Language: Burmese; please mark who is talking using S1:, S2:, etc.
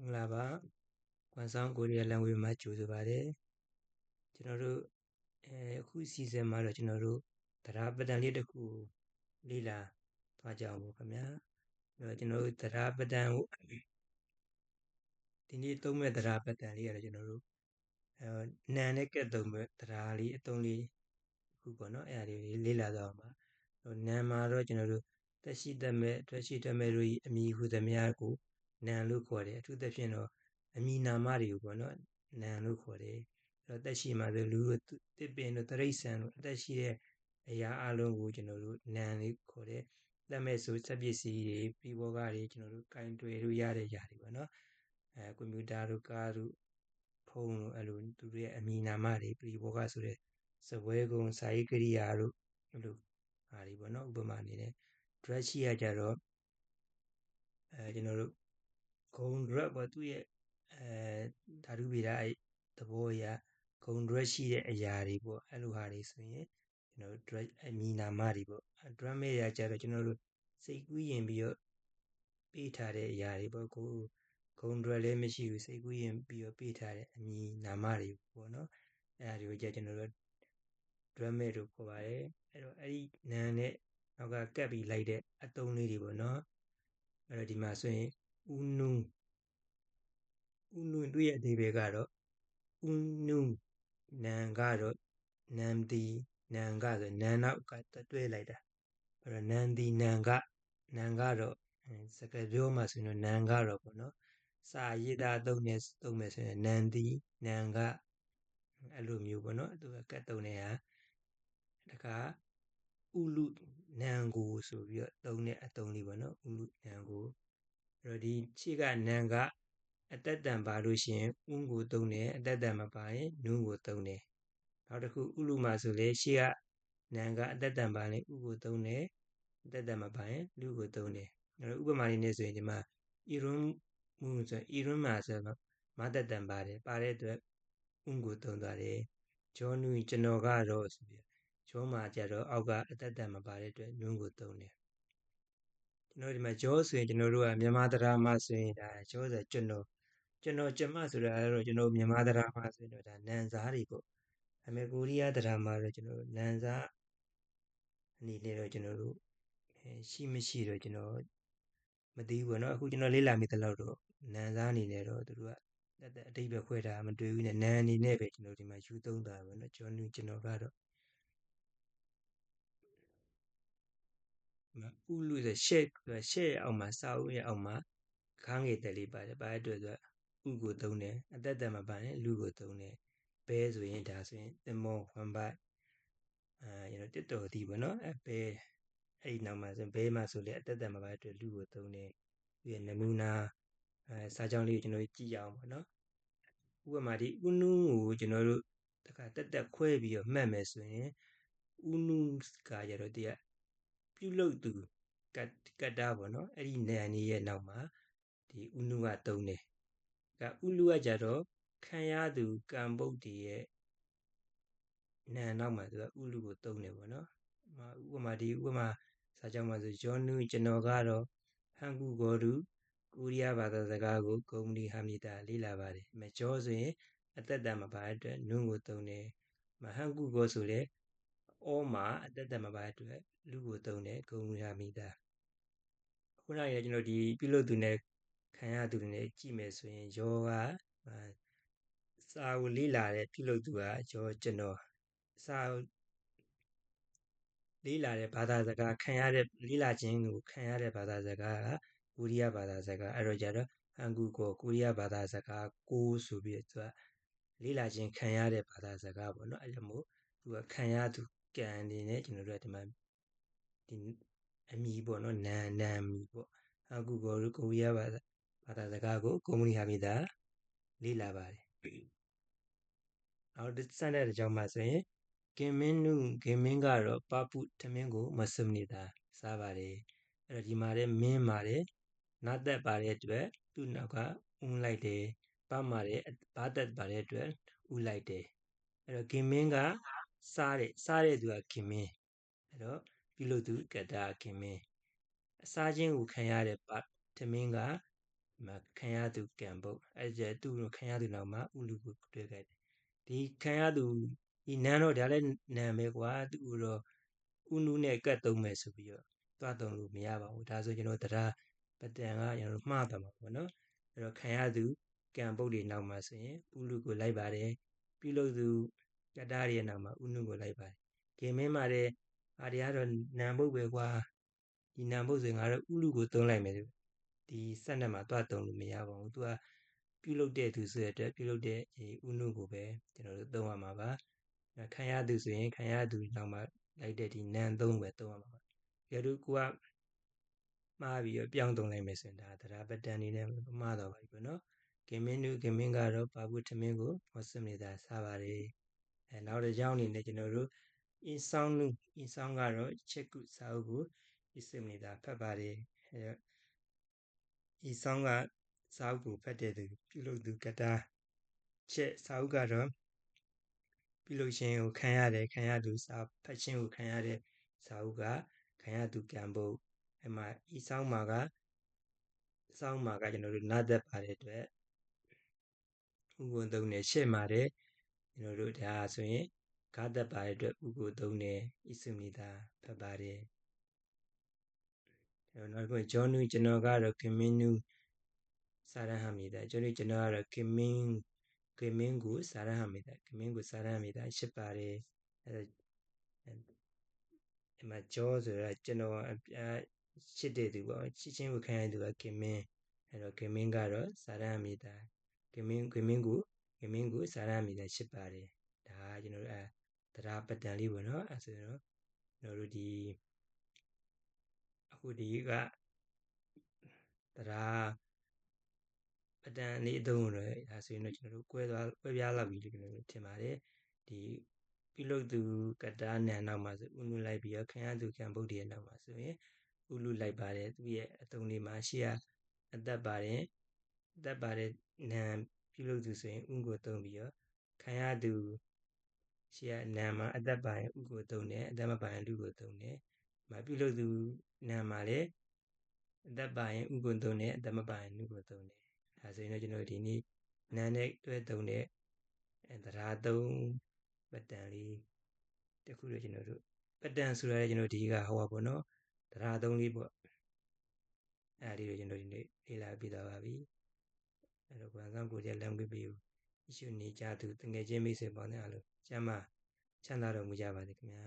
S1: မင်္ဂလာပါကွမ်ဆောင်ကိုရီးယား language မှာကြိုဆိုပါတယ်ကျွန်တော်တို့အခုစီစဉ်မှာတော့ကျွန်တော်တို့တရားပဒံလေးတစ်ခုလေ့လာသွားကြအောင်ပေါ့ခင်ဗျာကျွန်တော်တို့တရားပဒံကိုဒီနေ့သုံးမဲ့တရားပဒံလေးရတယ်ကျွန်တော်တို့နာနဲ့ကက်သုံးမဲ့တရားလေးအသုံးလေးခုပေါ့နော်အဲ့ဒါလေးလေ့လာသွားအောင်ပါနာမှာတော့ကျွန်တော်တို့သက်ရှိသက်မဲ့တွေ့ရှိသက်မဲ့တို့ဤအမည်ဟုသမျှကိုနာလို့ခေါ်တယ်အထူးသဖြင့်တော့အမည်နာမတွေကိုပေါ့နော်နာလို့ခေါ်တယ်အဲ့တော့သက်ရှိမှာဆိုလူတို့တစ်ပင်တို့တရိษံတို့အသက်ရှိတဲ့အရာအလုံးကိုကျွန်တော်တို့နာလို့ခေါ်တယ်သက်မဲ့ဆိုစက်ပစ္စည်းတွေပြီးဘောကတွေကျွန်တော်တို့ကင်တွယ်လို့ရတဲ့ຢာတွေပေါ့နော်ကွန်ပျူတာတို့ကားတို့ဖုန်းတို့အဲ့လိုသူတို့ရဲ့အမည်နာမတွေပြီးဘောကဆိုတဲ့စပွဲကုံစာရေးကရိယာတို့အဲ့လိုဟာတွေပေါ့နော်ဥပမာအနေနဲ့ dress ရှိရကြတော့ကျွန်တော်တို့ဂုံ dress ပေါ့သူ့ရဲ့ဓာတုဗေဒအဲ့သဘောအရဂုံ dress ရှိတဲ့အရာတွေပေါ့အဲ့လိုဟာတွေဆိုရင်ကျွန်တော်တို့ dress အမည်နာမတွေပေါ့ dress မဲ့ရကြတော့ကျွန်တော်တို့စိတ်ကူးရင်ပြီးတော့ပေးထားတဲ့အရာတွေပေါ့ကိုဂုံ dress လည်းမရှိဘူးစိတ်ကူးရင်ပြီးတော့ပေးထားတဲ့အမည်နာမတွေပေါ့နော်အဲ့ဒါတွေကိုကျွန်တော်တို့ dress မဲ့လို့ခေါ်ပါတယ်အဲ့တော့အဲ့ဒီနာနဲ့နောက်ကကပ်ပြီးလိုက်တဲ့အသုံးလေးတွေပေါ့နော်အဲ့တော့ဒီမှာဆိုရင်ဥနုတွေ့ရဲ့အဓိပ္ပာယ်ကတော့ဥနုနံကတော့နံတီနံကဆိုနံနောက်ကတွဲလိုက်တာအဲ့တော့နံတီနံကတော့စကားပြောမှာဆိုရင်တော့နံကတော့ပေါ့နော်စာရေးတာသုံးမယ်ဆိုရင်နံတီနံကအဲ့လိုမျိုးပေါ့နော်သူကကတ်သုံးတဲ့ဟာတခါဥလူနံကိုဆိုပြီးတော့သုံးတဲ့အသုံးလေးပေါ့နော်ဥလူနံကိုအဲ့တော့ဒီခြေကနံကအတ္တတံပါလို့ရှိရင်ဥကိုသုံးတယ်အတ္တတံမပါရင်နုကိုသုံးတယ်နောက်တစ်ခုဥလူမှာဆိုလေရှေ့ကနံကအတ္တတံပါရင်ဥကိုသုံးတယ်အတ္တတံမပါရင်လူကိုသုံးတယ်အဲ့တော့ဥပမာလေးနဲ့ဆိုရင်ဒီမှာဣရွန်းမှုဆိုဣရွန်းမှာဆိုတော့မတ္တတံပါတယ်ပါတဲ့အတွက်ဥကိုသုံးသွားတယ်ဂျောနုကျွန်တော်ကတော့ဆိုပြီးဂျောမှာကြတော့အောက်ကအတ္တတံမပါတဲ့အတွက်နုကိုသုံးတယ်ကျွန်တော်ဒီမှာဂျောဆိုရင်ကျွန်တော်တို့ကမြန်မာတရားမှာဆိုရင်ဒါဂျောဆိုကျွန်တော်ကျမဆိုတာကတော့ကျွန်တော်မြန်မာတရားမှာဆိုရင်တော့ဒါနန်စားတွေပေါ့အမေကိုရီးယားတရားမှာတော့ကျွန်တော်နန်စားအနေနဲ့တော့ကျွန်တော်တို့ရှိမရှိတော့ကျွန်တော်မသိဘူးပေါ့နော်အခုကျွန်တော်လေ့လာမိသလောက်တော့နန်စားအနေနဲ့တော့သူတို့ကအတိတ်ပဲခွဲတာမတွေ့ဘူးနဲ့နန်အနေနဲ့ပဲကျွန်တော်ဒီမှာယူသုံးတာပေါ့နော်ကျွန်တော်ကတော့ဥလူဆိုရှေ့အောက်မှာစာအုပ်ရဲ့အောက်မှာခန်းငယ်တယ်လေးပါတယ်ပါတဲ့အတွက်ဥကိုသုံးတယ်အတ္တတံမပါရင်လူကိုသုံးတယ်ဘဲဆိုရင်ဒါဆိုရင်သင်္ဘောဝမ်ဘတ်ကျွန်တော်တစ်တော်ဒီပေါ့နော်ဘဲအဲ့ဒီနောက်မှာဆိုဘဲမှာဆိုလေအတ္တတံမပါတဲ့အတွက်လူကိုသုံးတယ်ဒီနမူနာစာကြောင်းလေးကိုကျွန်တော်ကြည့်ရအောင်ပေါ့နော်ဥပမာဒီဥနုကိုကျွန်တော်တို့တခါတက်ခွဲပြီးတော့မှတ်မယ်ဆိုရင်ဥနုကကြတော့ဒီကပြုလုပ်သူကတ္တာပေါ့နော်အဲ့ဒီနေရာနေရဲ့နောက်မှာဒီဥနုကသုံးတယ်ကဥလူကကြတော့ခံရသူကံပုတ်တည်ရဲ့နာနောက်မှာသူကဥလူကိုသုံးတယ်ပေါ့နော်ဥပမာစာကြောင်းမှာဆိုဂျောနုကျွန်တော်ကတော့ဟန်ကူဂေါ်ဒူကိုရီးယားဘာသာစကားကိုဂုံလီဟာမီတာလေ့လာပါတယ်မကျော်ဆိုရင်အတ္တတံမပါတဲ့အတွက်နုကိုသုံးတယ်ဟန်ကူဂေါ်ဆိုလေအောမှာအတ္တတံမပါတဲ့အတွက်လူကိုသုံးတယ်ဂုံလီဟာမီတာခုနကကျွန်တော်ဒီပြုလုပ်သူနဲ့ခံရသူတွေနဲ့ကြည့်မယ်ဆိုရင်ယောကစာကိုလေ့လာတဲ့ပြုလုပ်သူကကျွန်တော်စာလေ့လာတဲ့ဘာသာစကားခံရတဲ့လေ့လာခြင်းကိုခံရတဲ့ဘာသာစကားကကိုရီးယားဘာသာစကားအဲ့တော့ကြတော့ဟန်ကူကိုရီးယားဘာသာစကားကိုဆိုပြီးသူကလေ့လာခြင်းခံရတဲ့ဘာသာစကားပေါ့နော်အဲ့လိုမျိုးသူကခံရသူကံအနေနဲ့ကျွန်တော်တို့ကဒီမှာဒီအမည်ပေါ့နော်နာမည်ပေါ့ဟန်ကူကိုရီးယားဘာသာစကားကိုကုမ္ပဏီဟာမိတာလေ့လာပါတယ်နောက်စတဲ့ကြောင်းမှာဆိုရင်ဂင်မင်းကတော့ပပုထမင်းကိုမစုံနေတာစားပါတယ်အဲ့တော့ဒီမှာတဲ့မင်းပါတယ်နာသက်ပါတဲ့အတွက်သူ့နောက်ကဥလိုက်တယ်ပမှာတဲ့ဘာသက်ပါတဲ့အတွက်ဥလိုက်တယ်အဲ့တော့ဂင်မင်းကစားတဲ့သူကဂင်မင်းအဲ့တော့ပြုလုပ်သူကတ္တာဂင်မင်းအစားခြင်းကိုခံရတဲ့ထမင်းက မှာခံရသူကံပုတ်အဲ့ကျသူ့ကိုခံရသူနောက်မှာဥလူကိုတွေ့ခဲ့တယ်ဒီခံရသူဒီနန်းတော့ဒါလည်းနန်းပဲကွာသူ့ကိုတော့ဥနုနဲ့ကတ်သုံးမယ်ဆိုပြီးတော့သွားသုံးလို့မရပါဘူးဒါဆိုကျွန်တော်တရားပတန်ကကျွန်တော်မှားသွားမှာပေါ့နော်အဲ့တော့ခံရသူကံပုတ်တွေနောက်မှာဆိုရင်ဥလူကိုလိုက်ပါတယ်ပြုလုပ်သူကတ္တရဲ့နောက်မှာဥနုကိုလိုက်ပါတယ်ခင်မင်းမှာတဲ့အာဒီကတော့နံပုတ်ပဲကွာဒီနံပုတ်ဆိုရင်ငါတို့ဥလူကိုသုံးလိုက်မယ်ဒီဆက်နက်မှာသွားသုံးလို့မရပါဘူးသူကပြုလုပ်တဲ့သူဆိုတဲ့အတွက်ပြုလုပ်တဲ့ဥနုကိုပဲကျွန်တော်တို့သုံးရမှာပါခံရသူဆိုရင်ခံရသူနောက်မှာလိုက်တဲ့ဒီနံသုံးပဲသုံးရမှာပါကြည့်လို့ကိုကမှားပြီးတော့ပြောင်းသုံးလိုက်မယ်ဆိုရင်ဒါတရားပတန်နေနဲ့မှားတော့ပါပြီပေါ့နော်ခင်မင်းနုခင်မင်းကတော့ပါဘူးထမင်းကိုမောစနေတာစားပါတယ်နောက်တစ်ကြောင်းအနေနဲ့ကျွန်တော်တို့အင်းဆောင်နုအင်းဆောင်ကတော့ချက်ကုစာအုပ်ကိုပြစ်စနေတာဖတ်ပါတယ်အင်းဆောင်ကစာအုပ်ကိုဖတ်တဲ့သူပြုလုပ်သူကတ္တချက်စာအုပ်ကတော့ပြုလုပ်ခြင်းကိုခံရတယ်ခံရသူစာဖတ်ခြင်းကိုခံရတဲ့စာအုပ်ကခံရသူကံပုတ်အဲ့မှာအင်းဆောင်မှာကကျွန်တော်တို့နတ်သက်ပါတဲ့အတွက်ဥကိုသုံးတယ်ရှေ့မှာတဲ့ကျွန်တော်တို့ဒါဆိုရင်ဂါသက်ပါတဲ့အတွက်ဥကိုသုံးတယ်ဣစုမိတာဖတ်ပါတယ်နောက်တစ်ခုဂျောနုကျွန်တော်ကတော့ခင်မင်းနုစာရဟမိတာကျွန်တော်ကတော့ခင်မင်းကိုစာရဟမိတာခင်မင်းကိုစာရဟမိတာရှစ်ပါတယ်အဲ့မှာဂျောဆိုတာကျွန်တော်ရှစ်တဲ့သူပေါ့ရှစ်ချင်းကိုခံရတဲ့သူကခင်မင်းအဲ့တော့ခင်မင်းကတော့စာရဟမိတာခင်မင်းကိုစာရဟမိတာရှစ်ပါတယ်ဒါကကျွန်တော်တို့တရားပတန်လေးပေါ့နော်အဲ့ဆိုတော့ကျွန်တော်တို့ဒီအခုဒီကတရားပတန်လေးအသုံးတော့ဒါဆိုရင်တော့ကျွန်တော်တို့ကွဲပြားလောက်ပြီလို့ကျွန်တော်တို့ထင်ပါတယ်ဒီပြုလုပ်သူကတ္တနံနောက်မှာဆိုဥနုလိုက်ပြီးတော့ခံရသူကံပုဒ်ရဲ့နောက်မှာဆိုရင်ဥလူလိုက်ပါတယ်သူရဲ့အသုံးလေးမှာရှေ့ကအသက်ပါတယ်အသက်ပါတဲ့နံပြုလုပ်သူဆိုရင်ဥကိုသုံးပြီးတော့ခံရသူရှေ့ကနံမှာအသက်ပါရင်ဥကိုသုံးတယ်အသက်မပါရင်လူကိုသုံးတယ်မပြုလုပ်သူနံမှာလည်းအသက်ပါရင်ဥကိုသုံးတယ်အသက်မပါရင်လူကိုသုံးတယ်ဒါဆိုရင်တော့ကျွန်တော်ဒီနေ့နာနဲ့တွဲသုံးတဲ့တရားသုံးပတန်လေးတခုတော့ကျွန်တော်တို့ပတန်ဆိုတာလည်းကျွန်တော်ဒီကဟောပါပေါ့နော်တရားသုံးလေးပေါ့အဲ့ဒီတော့ကျွန်တော်ဒီနေ့လေ့လာပြသွားပါပြီအဲ့တော့ဘာသာကိုယ်ရဲ့လမ်းခွင့်ပေးရှုနေကြသူတငယ်ချင်းမိတ်ဆွေပေါင်းတဲ့အားလုံးကျမ်းမာချမ်းသာတော်မူကြပါစေခင်ဗျာ